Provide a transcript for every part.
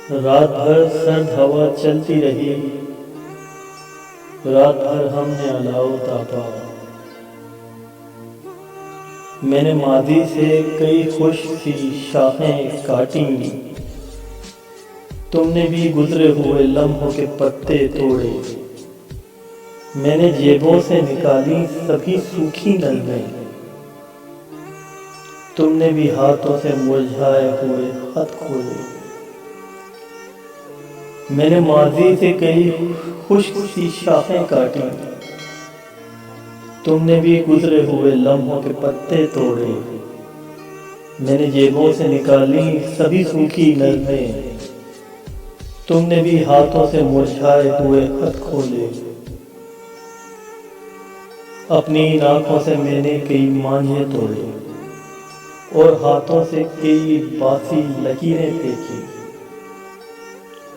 रात भर सर्द हवा चलती रही, रात भर हमने अलाव तापा। मैंने मादी से कई खुश सी शाखें काटी, तुमने भी गुजरे हुए लम्हों के पत्ते तोड़े। मैंने जेबों से निकाली सभी सूखी नज़में, तुमने भी हाथों से मुरझाए हुए खत खोले। मैंने माजी से कई खुश्क सी शाखें काटी, तुमने भी गुजरे हुए लम्हों के पत्ते तोड़े। मैंने जेबों से निकाली सभी सूखी नज़में, तुमने भी हाथों से मुरझाए हुए खत खोले। अपनी इन आँखों से मैंने कई मांझे तोड़े और हाथों से कई बासी लकीरें फेंकी।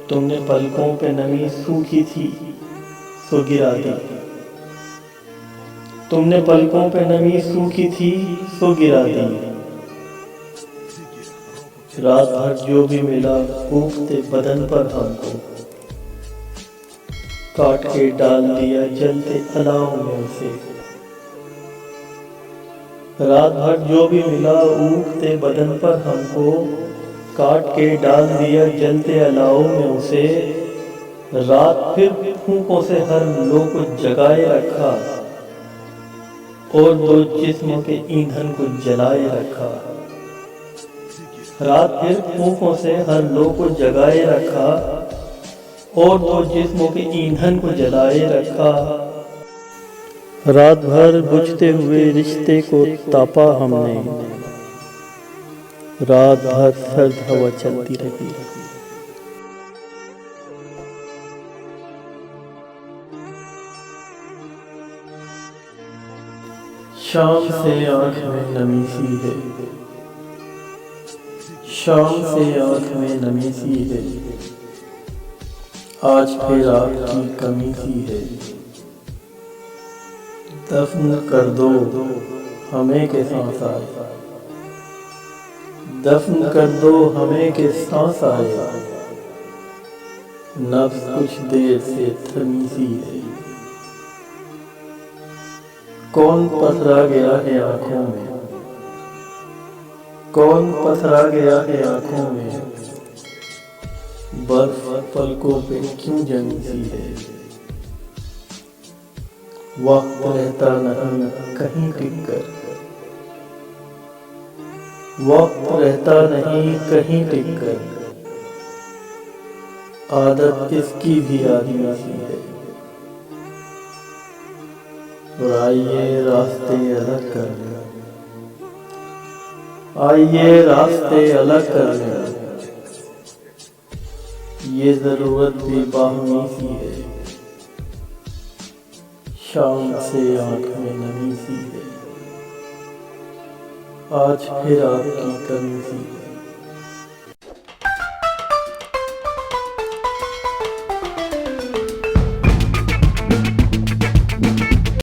तुमने पलकों पे नमी सूखी थी सो गिरा दी, तुमने पलकों पे नमी सूखी थी सो गिरा दी। रात भर जो भी मिला फूंकते बदन पर हमको, काट के डाल दिया जलते अलाव में उसे। रात भर जो भी मिला ऊखते बदन पर हमको, काट के डाल दिया जलते अलाव में उसे। रात फिर फूंकों से हर लो को जगाए रखा और दो जिस्मों के ईंधन को जलाए रखा। रात फिर फूंकों से हर लो को जगाए रखा और दो जिस्मों के ईंधन को जलाए रखा। रात भर बुझते हुए रिश्ते को तापा हमने, रात भर सर्द हवा चलती रही। शाम से आँख में नमी सी है, शाम से आँख में नमी सी है, आज फिर आपकी कमी सी है। दफन कर दो हमें के सांस आए, दफन कर दो हमें के सांस आए। नफ्स कुछ देर से थमी सी है, कौन पथरा गया है आँखों में, कौन पथरा गया है आँखों में। बर्फ पलकों पे क्यों जमी सी है, वक्त रहता नहीं कहीं टिक कर, वक्त रहता नहीं कहीं टिक कर। आदत इसकी भी आदमी सी है, और आइए रास्ते अलग कर लें, आइए रास्ते अलग कर लें। ये जरूरत भी बाहमी सी है, शाम से आँख में नमी सी है, आज फिर आपकी कमी सी है।